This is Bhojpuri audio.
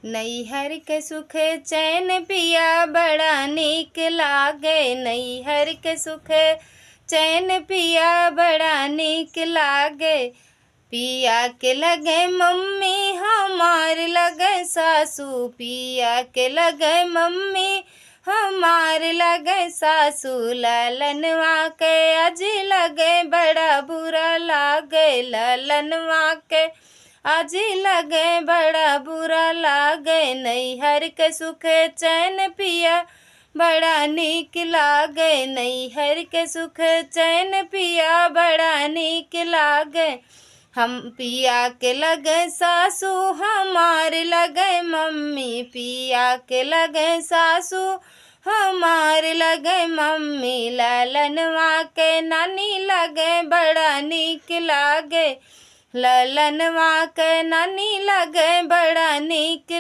नैहर के सुख चैन पिया बड़ा नीक लागे। नैहर के सुख चैन पिया बड़ा नीक लागे। पिया के लगे मम्मी हमार लगे सासू। पिया के लगे मम्मी हमार लगे सासू। ललनवा के आज लगे बड़ा बुरा लागे। ललनवा के आज लगे बड़ा बुरा लागे। नैहर के सुख चैन पिया बड़ा नीक लागे। नैहर के सुख चैन पिया बड़ा नीक लागे। हम पिया के लगे सासू हमार लगे मम्मी। पिया के लगे सासू हमार लगे मम्मी। ललनवा के नानी लगे बड़ा नीक लागे। ललनवा के नानी लगे बड़ा नीक